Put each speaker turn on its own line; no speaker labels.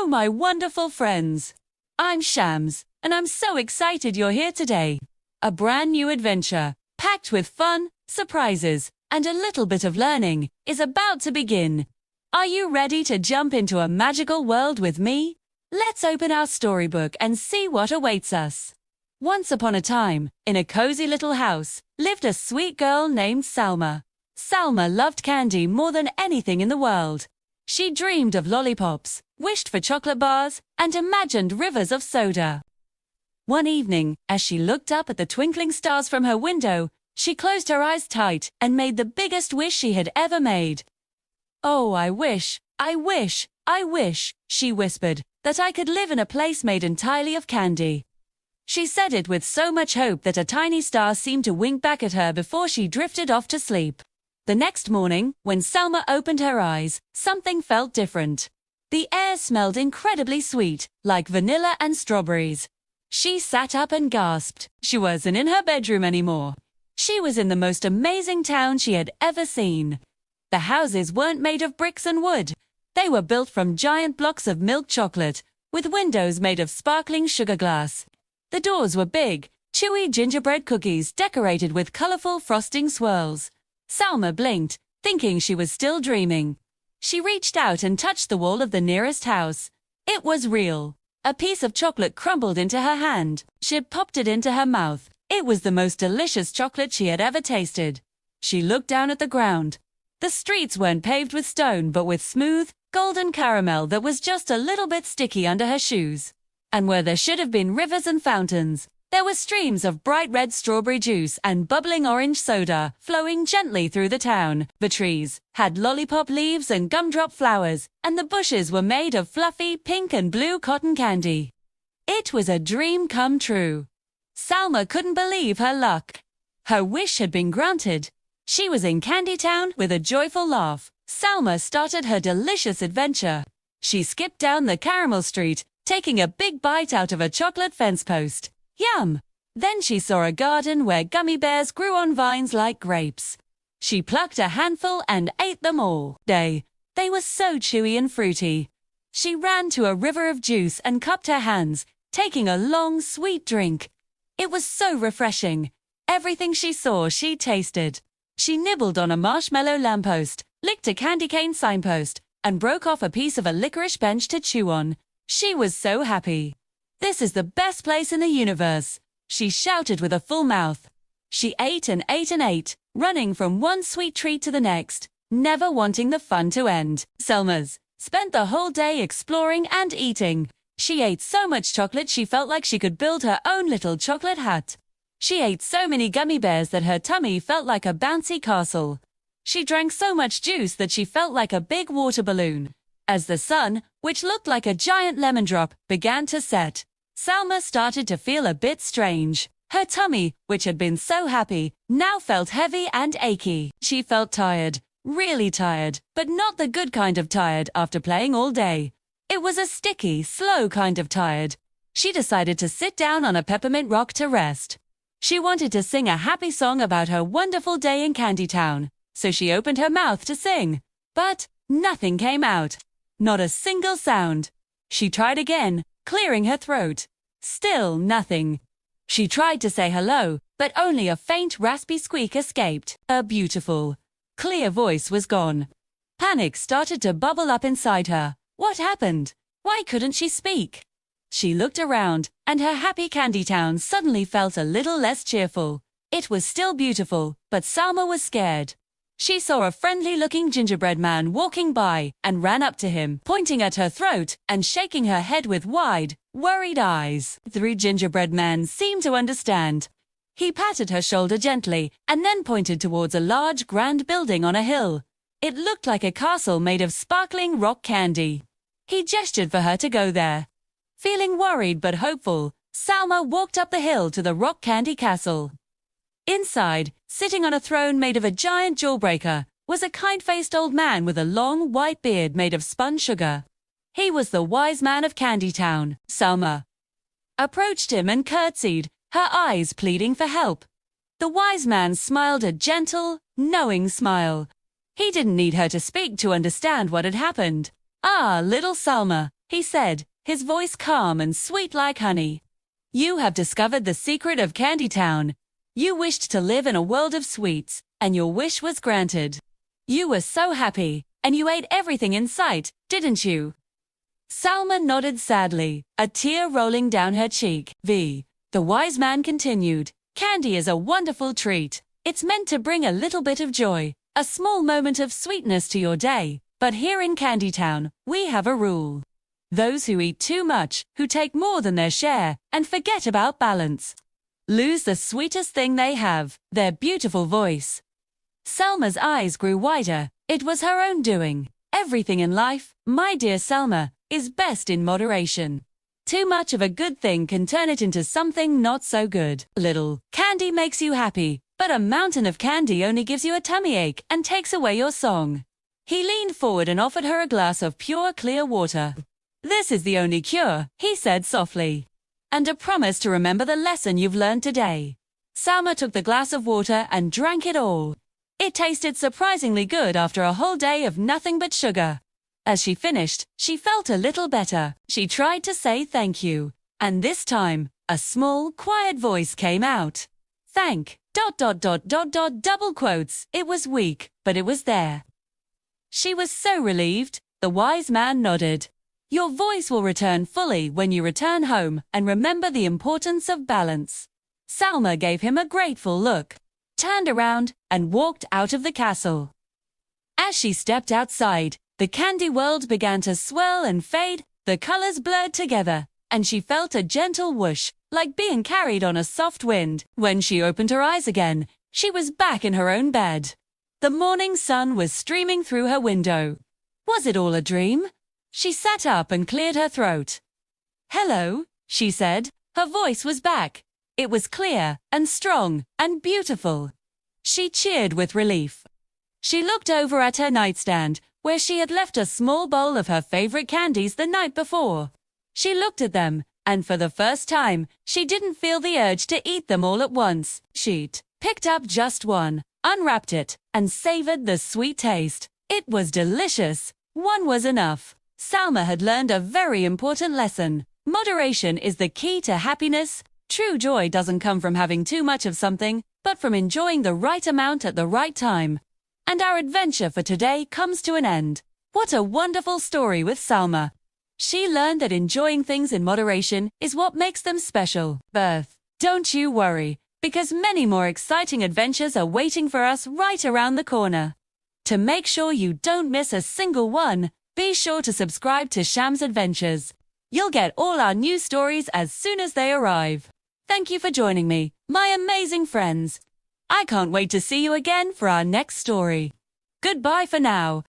my wonderful friends. I'm Shams, and I'm so excited you're here today. A brand new adventure, packed with fun, surprises, and a little bit of learning, is about to begin. Are you ready to jump into a magical world with me? Let's open our storybook and see what awaits us. Once upon a time, in a cozy little house, lived a sweet girl named Salma. Salma loved candy more than anything in the world. She dreamed of lollipops, wished for chocolate bars, and imagined rivers of soda. One evening, as she looked up at the twinkling stars from her window, she closed her eyes tight and made the biggest wish she had ever made. "Oh, I wish, she whispered, "that I could live in a place made entirely of candy." She said it with so much hope that a tiny star seemed to wink back at her before she drifted off to sleep. The next morning, when Salma opened her eyes, something felt different. The air smelled incredibly sweet, like vanilla and strawberries. She sat up and gasped. She wasn't in her bedroom anymore. She was in the most amazing town she had ever seen. The houses weren't made of bricks and wood. They were built from giant blocks of milk chocolate, with windows made of sparkling sugar glass. The doors were big, chewy gingerbread cookies decorated with colorful frosting swirls. Salma blinked, thinking she was still dreaming. She reached out and touched the wall of the nearest house. It was real. A piece of chocolate crumbled into her hand. She popped it into her mouth. It was the most delicious chocolate she had ever tasted. She looked down at the ground. The streets weren't paved with stone but with smooth, golden caramel that was just a little bit sticky under her shoes. And where there should have been rivers and fountains, there were streams of bright red strawberry juice and bubbling orange soda flowing gently through the town. The trees had lollipop leaves and gumdrop flowers, and the bushes were made of fluffy pink and blue cotton candy. It was a dream come true. Salma couldn't believe her luck. Her wish had been granted. She was in Candy Town with a joyful laugh. Salma started her delicious adventure. She skipped down the caramel street, taking a big bite out of a chocolate fence post. Yum! Then she saw a garden where gummy bears grew on vines like grapes. She plucked a handful and ate them all. They were so chewy and fruity. She ran to a river of juice and cupped her hands, taking a long, sweet drink. It was so refreshing. Everything she saw, she tasted. She nibbled on a marshmallow lamppost, licked a candy cane signpost, and broke off a piece of a licorice bench to chew on. She was so happy. "This is the best place in the universe," she shouted with a full mouth. She ate and ate and ate, running from one sweet treat to the next, never wanting the fun to end. Salma's spent the whole day exploring and eating. She ate so much chocolate she felt like she could build her own little chocolate hut. She ate so many gummy bears that her tummy felt like a bouncy castle. She drank so much juice that she felt like a big water balloon. As the sun, which looked like a giant lemon drop, began to set, Salma started to feel a bit strange. Her tummy, which had been so happy, now felt heavy and achy. She felt tired, really tired, but not the good kind of tired after playing all day. It was a sticky, slow kind of tired. She decided to sit down on a peppermint rock to rest. She wanted to sing a happy song about her wonderful day in Candy Town, so she opened her mouth to sing. But nothing came out. Not a single sound. She tried again, clearing her throat. Still nothing. She tried to say hello, but only a faint raspy squeak escaped. Her beautiful, clear voice was gone. Panic started to bubble up inside her. What happened? Why couldn't she speak? She looked around, and her happy Candy Town suddenly felt a little less cheerful. It was still beautiful, but Salma was scared. She saw a friendly-looking gingerbread man walking by and ran up to him, pointing at her throat and shaking her head with wide, worried eyes. The gingerbread man seemed to understand. He patted her shoulder gently and then pointed towards a large, grand building on a hill. It looked like a castle made of sparkling rock candy. He gestured for her to go there. Feeling worried but hopeful, Salma walked up the hill to the rock candy castle. Inside, sitting on a throne made of a giant jawbreaker, was a kind-faced old man with a long, white beard made of spun sugar. He was the wise man of Candy Town. Salma approached him and curtsied, her eyes pleading for help. The wise man smiled a gentle, knowing smile. He didn't need her to speak to understand what had happened. "Ah, little Salma, he said, his voice calm and sweet like honey. You have discovered the secret of Candy Town. You wished to live in a world of sweets, and your wish was granted. You were so happy, and you ate everything in sight, didn't you? Salma nodded sadly, a tear rolling down her cheek. The wise man continued, candy is a wonderful treat. It's meant to bring a little bit of joy, a small moment of sweetness to your day. But here in Candy Town, we have a rule. Those who eat too much, who take more than their share, and forget about balance, lose the sweetest thing they have, their beautiful voice. Selma's eyes grew wider. It was her own doing. Everything in life, my dear Selma, is best in moderation. Too much of a good thing can turn it into something not so good. Little candy makes you happy, but a mountain of candy only gives you a tummy ache and takes away your song. He leaned forward and offered her a glass of pure, clear water. This is the only cure, he said softly. And a promise to remember the lesson you've learned today. Salma took the glass of water and drank it all. It tasted surprisingly good after a whole day of nothing but sugar. As she finished, she felt a little better. She tried to say thank you. And this time, a small, quiet voice came out. Thank, ... double quotes. It was weak, but it was there. She was so relieved. The wise man nodded. Your voice will return fully when you return home, and remember the importance of balance. Salma gave him a grateful look, turned around, and walked out of the castle. As she stepped outside, the candy world began to swell and fade, the colors blurred together, and she felt a gentle whoosh, like being carried on a soft wind. When she opened her eyes again, she was back in her own bed. The morning sun was streaming through her window. Was it all a dream? She sat up and cleared her throat. Hello, she said. Her voice was back. It was clear and strong and beautiful. She cheered with relief. She looked over at her nightstand, where she had left a small bowl of her favorite candies the night before. She looked at them, and for the first time, she didn't feel the urge to eat them all at once. She'd picked up just one, unwrapped it, and savored the sweet taste. It was delicious. One was enough. Salma had learned a very important lesson. Moderation is the key to happiness. True joy doesn't come from having too much of something, but from enjoying the right amount at the right time. And our adventure for today comes to an end. What a wonderful story with Salma. She learned that enjoying things in moderation is what makes them special. Don't you worry, because many more exciting adventures are waiting for us right around the corner. To make sure you don't miss a single one, be sure to subscribe to Sham's Adventures. You'll get all our new stories as soon as they arrive. Thank you for joining me, my amazing friends. I can't wait to see you again for our next story. Goodbye for now.